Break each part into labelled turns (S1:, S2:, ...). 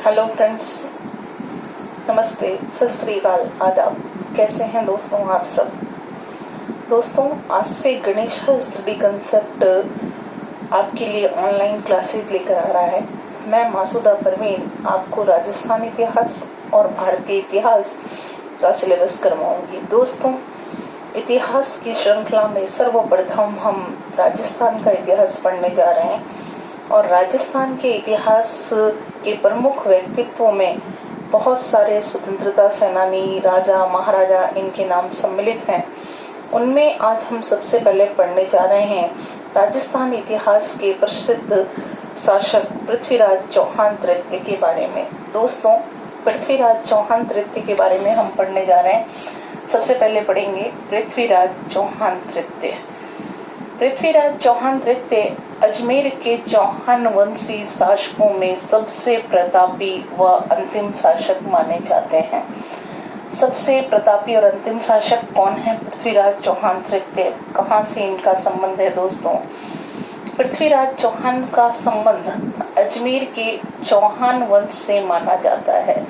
S1: Hello friends, नमस्ते, सत श्री अकाल, आदाब। कैसे हैं दोस्तों आप सब। दोस्तों, आज से गणेश स्टडी कंसेप्ट आपके लिए ऑनलाइन क्लासेस लेकर आ रहा है। मैं मासूदा परवीन आपको राजस्थान इतिहास और भारतीय इतिहास का सिलेबस करवाऊंगी। दोस्तों, इतिहास की श्रृंखला में सर्वप्रथम हम राजस्थान का इतिहास पढ़ने जा रहे हैं और राजस्थान के इतिहास के प्रमुख व्यक्तित्वों में बहुत सारे स्वतंत्रता सेनानी, राजा, महाराजा इनके नाम सम्मिलित हैं। उनमें आज हम सबसे पहले पढ़ने जा रहे हैं राजस्थान इतिहास के प्रसिद्ध शासक पृथ्वीराज चौहान तृतीय के बारे में। दोस्तों, पृथ्वीराज चौहान तृतीय के बारे में हम पढ़ने जा रहे हैं। सबसे पहले पढ़ेंगे पृथ्वीराज चौहान तृतीय। पृथ्वीराज चौहान तृतीय अजमेर के चौहान वंशी शासकों में सबसे प्रतापी व अंतिम शासक माने जाते हैं। सबसे प्रतापी और अंतिम शासक कौन है? पृथ्वीराज चौहान तृतीय। कहाँ से इनका संबंध है दोस्तों? पृथ्वीराज चौहान का संबंध अजमेर के चौहान वंश से माना जाता है।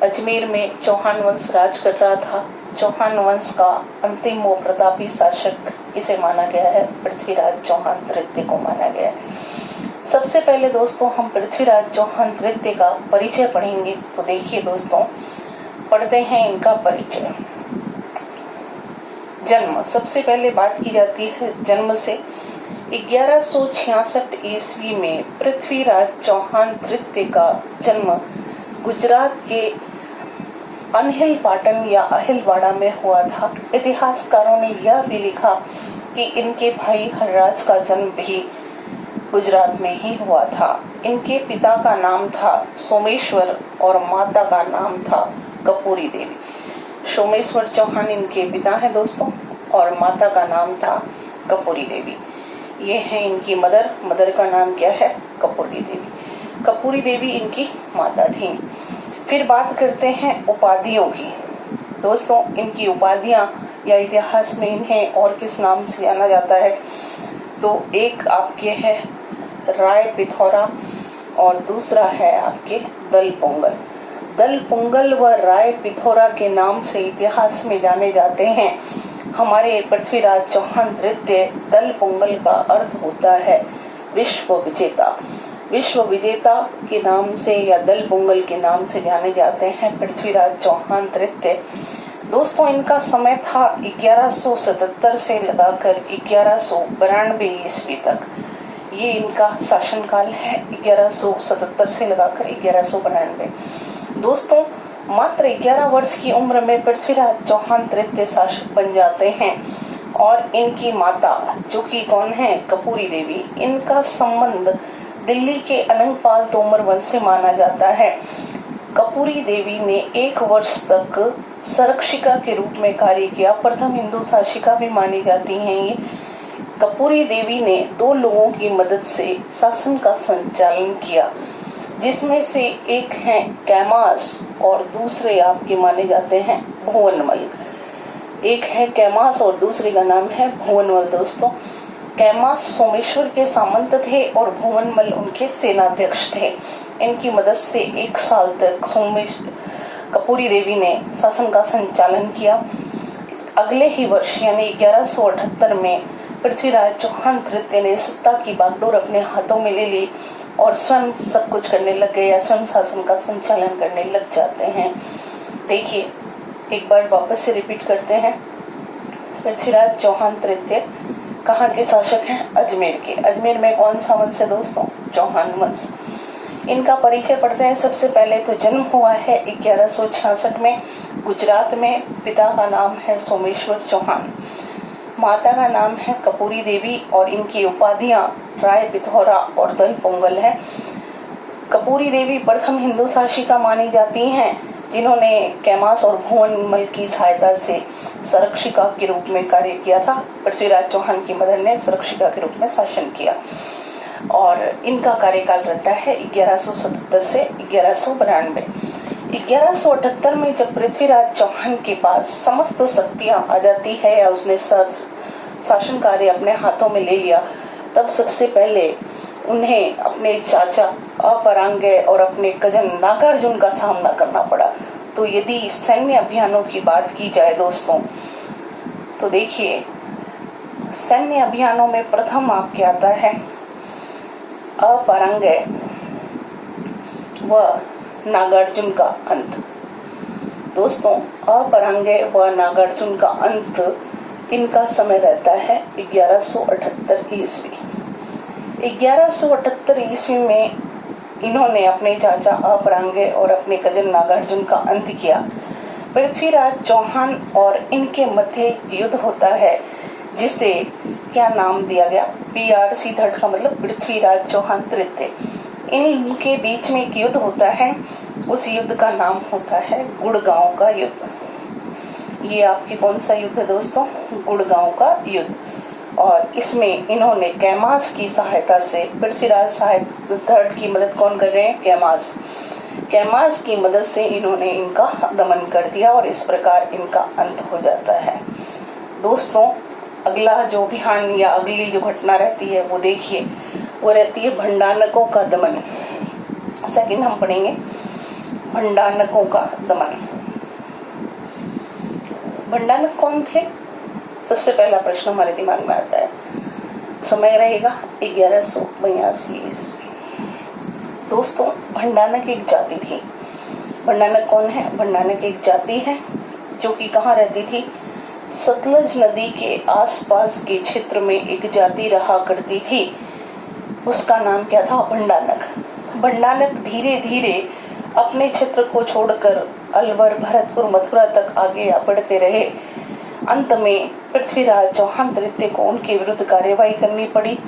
S1: अजमेर में चौहान वंश राज कर रहा था। चौहान वंश का अंतिम व प्रतापी शासक इसे माना गया है, पृथ्वीराज चौहान तृतीय को माना गया है। सबसे पहले दोस्तों हम पृथ्वीराज चौहान तृतीय का परिचय पढ़ेंगे। तो देखिए दोस्तों, पढ़ते हैं इनका परिचय। जन्म, सबसे पहले बात की जाती है जन्म से। 1166 ईस्वी में पृथ्वीराज चौहान तृतीय का जन्म गुजरात के अनहिल पाटन या अहिलवाड़ा में हुआ था। इतिहासकारों ने यह भी लिखा कि इनके भाई हरराज का जन्म भी गुजरात में ही हुआ था। इनके पिता का नाम था सोमेश्वर और माता का नाम था कपूरी देवी। सोमेश्वर चौहान इनके पिता हैं दोस्तों और माता का नाम था कपूरी देवी। ये है इनकी मदर का नाम क्या है? कपूरी देवी। कपूरी देवी इनकी माता थी। फिर बात करते हैं उपाधियों की। दोस्तों, इनकी उपाधियां या इतिहास में इन्हें और किस नाम से जाना जाता है? तो एक आपके है राय पिथौरा और दूसरा है आपके दल पोंगल। दल पोंगल व राय पिथौरा के नाम से इतिहास में जाने जाते हैं हमारे पृथ्वीराज चौहान तृतीय। दल पोंगल का अर्थ होता है विश्व विजेता। विश्व विजेता के नाम से या दल पोंगल के नाम से जाने जाते हैं पृथ्वीराज चौहान तृतीय। दोस्तों, इनका समय था 1177 से लगाकर 1192 ईस्वी तक। ये इनका शासनकाल है, 1177 से लगाकर 1192। दोस्तों, मात्र 11 वर्ष की उम्र में पृथ्वीराज चौहान तृतीय शासक बन जाते हैं और इनकी माता जो कि कौन है? कपूरी देवी। इनका संबंध दिल्ली के अनंगपाल तोमर वंश से माना जाता है। कपूरी देवी ने 1 वर्ष तक संरक्षिका के रूप में कार्य किया। प्रथम हिंदू शासिका भी मानी जाती हैं ये। कपूरी देवी ने 2 लोगों की मदद से शासन का संचालन किया, जिसमें से एक है कैमास और दूसरे आपके माने जाते हैं भुवनमल। एक है कैमास और दूसरे का नाम है भुवनमल। दोस्तों, कैमास सोमेश्वर के सामंत थे और भुवनमल उनके सेनाध्यक्ष थे। इनकी मदद से 1 साल तक कपूरी देवी ने शासन का संचालन किया। अगले ही वर्ष यानी 1178 में पृथ्वीराज चौहान तृतीय ने सत्ता की बागडोर अपने हाथों में ले ली और स्वयं सब कुछ करने लग गए या स्वयं शासन का संचालन करने लग जाते हैं। देखिए, एक बार वापस से रिपीट करते हैं। पृथ्वीराज चौहान तृतीय कहाँ के शासक हैं? अजमेर के। अजमेर में कौन सा वंश है दोस्तों? चौहान वंश। इनका परिचय पढ़ते हैं। सबसे पहले तो जन्म हुआ है 1166 में गुजरात में। पिता का नाम है सोमेश्वर चौहान, माता का नाम है कपूरी देवी और इनकी उपाधियां राय पिथौरा और दल पोंगल है। कपूरी देवी प्रथम हिंदू शासिका मानी जाती हैं जिन्होंने कैमास और भुवनमल की सहायता से संरक्षिका के रूप में कार्य किया था। पृथ्वीराज चौहान की मदर ने संरक्षिका के रूप में शासन किया और इनका कार्यकाल रहता है 1177 से 1192। 1178 में जब पृथ्वीराज चौहान के पास समस्त शक्तियां आ जाती है या उसने शासन कार्य अपने हाथों में ले लिया, तब सबसे पहले उन्हें अपने चाचा अपरांगे और अपने कजन नागार्जुन का सामना करना पड़ा। तो यदि सैन्य अभियानों की बात की जाए दोस्तों, तो देखिए सैन्य अभियानों में प्रथम आपके आता है अपरांगे व नागार्जुन का अंत। दोस्तों अपरांगे व नागार्जुन का अंत, इनका समय रहता है 1178 ईस्वी। 1178 ईस्वी में इन्होंने अपने चाचा अपरांगे और अपने कजन नागार्जुन का अंत किया। पृथ्वीराज चौहान और इनके मध्य युद्ध होता है, जिसे क्या नाम दिया गया, PRC थर्ड का मतलब पृथ्वीराज चौहान तृतीय। इनके बीच में एक युद्ध होता है, उस युद्ध का नाम होता है गुड़गांव का युद्ध। ये आपकी कौन सा युद्ध है दोस्तों, गुड़गांव का युद्ध। और इसमें इन्होंने कैमास की सहायता से, पृथ्वीराज थर्ड की मदद कौन कर रहे हैं, कैमास की मदद से इन्होंने इनका दमन कर दिया और इस प्रकार इनका अंत हो जाता है। दोस्तों अगला जो अभियान या अगली जो घटना रहती है वो देखिए, वो रहती है भंडानकों का दमन। सेकंड हम पढ़ेंगे भंडानकों का दमन। भंडानक कौन थे, सबसे पहला प्रश्न हमारे दिमाग में आता है। समय रहेगा 1182 ईस्वी। दोस्तों भंडानक एक जाति थी। भंडानक कौन है, भंडानक एक जाति है जो कि कहाँ रहती थी, सतलज नदी के आसपास के क्षेत्र में एक जाति रहा करती थी। उसका नाम क्या था, भंडानक। भंडानक धीरे धीरे अपने क्षेत्र को छोड़कर अलवर, भरतपुर, मथुरा तक आगे बढ़ते रहे। अंत में पृथ्वीराज चौहान तृतीय को उनके विरुद्ध कार्यवाही करनी पड़ी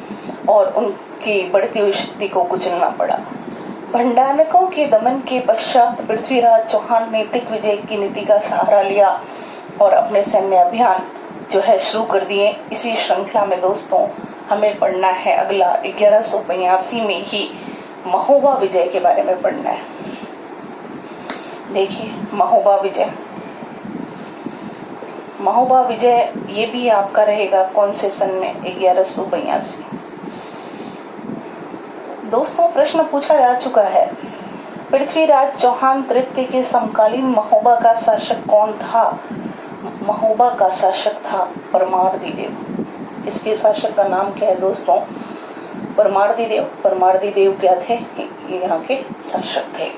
S1: और उनकी बढ़ती हुई शक्ति को कुचलना पड़ा। भंडानकों के दमन के पश्चात पृथ्वीराज चौहान ने दिग्विजय की नीति का सहारा लिया और अपने सैन्य अभियान जो है शुरू कर दिए। इसी श्रृंखला में दोस्तों हमें पढ़ना है अगला 1182 में ही महोबा विजय के बारे में पढ़ना है। देखिए महोबा विजय ये भी आपका रहेगा कौन से सन में, 1182। दोस्तों प्रश्न पूछा जा चुका है, पृथ्वीराज चौहान तृतीय के समकालीन महोबा का शासक कौन था। महोबा का शासक था परमार्दी देव। इसके शासक का नाम क्या है दोस्तों, परमार्दी देव। परमार्दी देव क्या थे, यहाँ के शासक थे।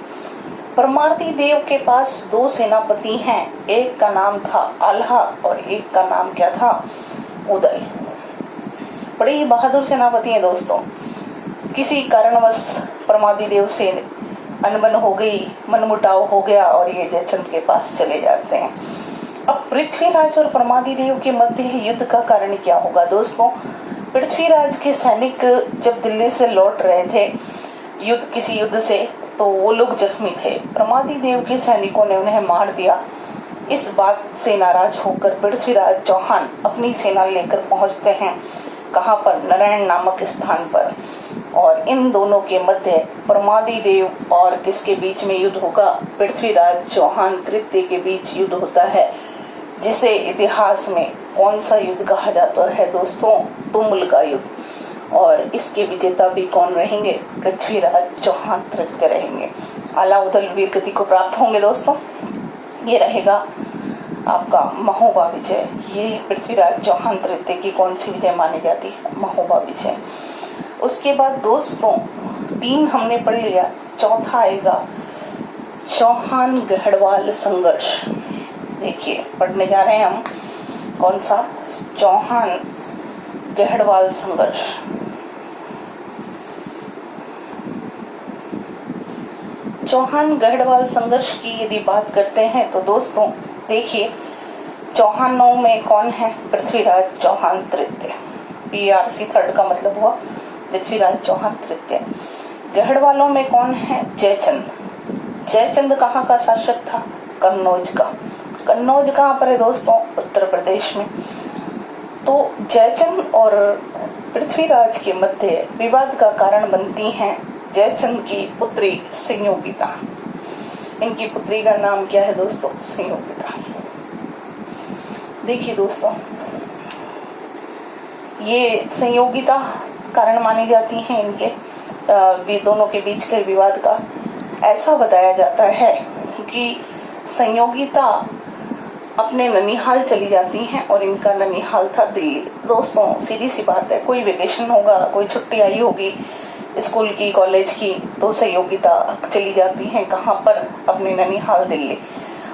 S1: परमार्दी देव के पास दो सेनापति हैं, एक का नाम था आल्हा और एक का नाम क्या था, उदय। बड़े ही बहादुर सेनापति हैं दोस्तों। किसी कारणवश परमार्दी देव से अनबन हो गई, मनमुटाव हो गया और ये जयचंद के पास चले जाते हैं। अब पृथ्वीराज और परमार्दी देव के मध्य युद्ध का कारण क्या होगा दोस्तों। पृथ्वीराज के सैनिक जब दिल्ली से लौट रहे थे किसी युद्ध से, तो वो लोग जख्मी थे। परमार्दी देव के सैनिकों ने उन्हें मार दिया। इस बात से नाराज होकर पृथ्वीराज चौहान अपनी सेना लेकर पहुंचते हैं, कहां पर, नारायण नामक स्थान पर। और इन दोनों के मध्य परमार्दी देव और किसके बीच में युद्ध होगा, पृथ्वीराज चौहान तृतीय के बीच युद्ध होता है, जिसे इतिहास में कौन सा युद्ध कहा जाता है दोस्तों, तुमुल का युद्ध। और इसके विजेता भी कौन रहेंगे, पृथ्वीराज चौहान तृतीय रहेंगे। अलाउद्दीन वीर गति को प्राप्त होंगे दोस्तों। ये रहेगा आपका महोबा विजय। ये पृथ्वीराज चौहान तृतीय की कौन सी विजय मानी जाती है, महोबा विजय। उसके बाद दोस्तों 3 हमने पढ़ लिया, चौथा आएगा चौहान गढ़वाल संघर्ष। देखिए पढ़ने जा रहे हैं हम कौन सा, चौहान गढ़वाल संघर्ष। चौहान गढ़वाल संघर्ष की यदि बात करते हैं तो दोस्तों देखिए चौहानों में कौन है, पृथ्वीराज चौहान तृतीय। PRC थर्ड का मतलब हुआ पृथ्वीराज चौहान तृतीय। गढ़वालों में कौन है, जयचंद। जयचंद कहाँ का शासक था, कन्नौज का। कन्नौज कहाँ पर है दोस्तों, उत्तर प्रदेश में। तो जयचंद और पृथ्वीराज के मध्य विवाद का कारण बनती हैं जयचंद की पुत्री संयोगिता। इनकी पुत्री का नाम क्या है दोस्तों, संयोगिता। देखिए दोस्तों ये संयोगिता कारण मानी जाती हैं इनके भी दोनों के बीच के विवाद का ऐसा बताया जाता है कि संयोगिता अपने ननिहाल चली जाती हैं और इनका ननिहाल था दिल्ली। दोस्तों सीधी सी बात है, कोई वेकेशन होगा, कोई छुट्टी आई होगी स्कूल की, कॉलेज की, तो संयोगिता चली जाती हैं कहाँ पर, अपने ननिहाल दिल्ली।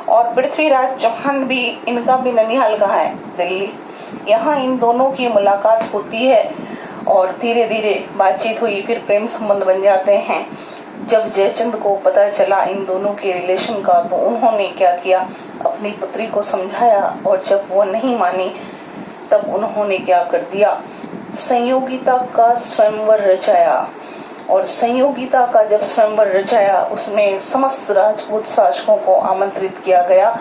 S1: और पृथ्वीराज चौहान भी, इनका भी ननिहाल कहाँ है, दिल्ली। यहाँ इन दोनों की मुलाकात होती है और धीरे धीरे बातचीत हुई, फिर प्रेम संबंध बन जाते हैं। जब जयचंद को पता चला इन दोनों के रिलेशन का, तो उन्होंने क्या किया, अपनी पुत्री को समझाया, और जब वो नहीं मानी तब उन्होंने क्या कर दिया, संयोगिता का स्वयंवर रचाया। और संयोगिता का जब स्वयंवर रचाया, उसमें समस्त राजपूत शासकों को आमंत्रित किया गया,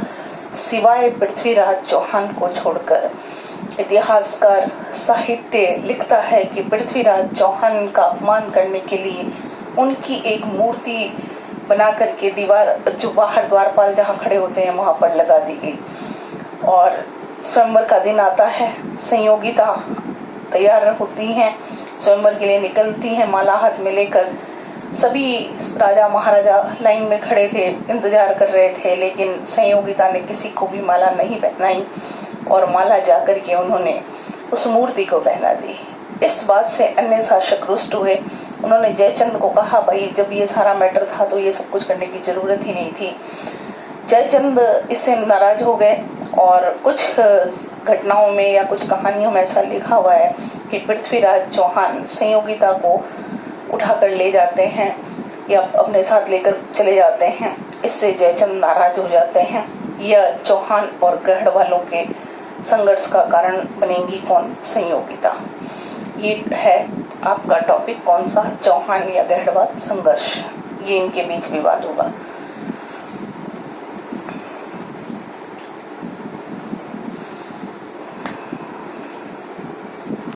S1: सिवाय पृथ्वीराज चौहान को छोड़कर। इतिहासकार साहित्य लिखता है कि पृथ्वीराज चौहान का अपमान करने के लिए उनकी एक मूर्ति बना करके दीवार, जो बाहर द्वारपाल जहाँ खड़े होते हैं वहां पर लगा दी गई। और स्वयंवर का दिन आता है, संयोगिता तैयार होती हैं, स्वयंवर के लिए निकलती हैं माला हाथ में लेकर। सभी राजा महाराजा लाइन में खड़े थे, इंतजार कर रहे थे, लेकिन संयोगिता ने किसी को भी माला नहीं पहनाई और माला जाकर के उन्होंने उस मूर्ति को पहना दी। इस बात से अन्य शासक रुष्ट हुए। उन्होंने जयचंद को कहा, भाई जब ये सारा मैटर था तो ये सब कुछ करने की जरूरत ही नहीं थी। जयचंद इससे नाराज हो गए और कुछ घटनाओं में या कुछ कहानियों में ऐसा लिखा हुआ है कि पृथ्वीराज चौहान संयोगिता को उठाकर ले जाते हैं या अपने साथ लेकर चले जाते हैं। इससे जयचंद नाराज हो जाते हैं। यह चौहान और गढ़वालों के संघर्ष का कारण बनेगी कौन, संयोगिता। ये है आपका टॉपिक, कौन सा, चौहान या गढ़वाल संघर्ष, ये इनके बीच विवाद होगा।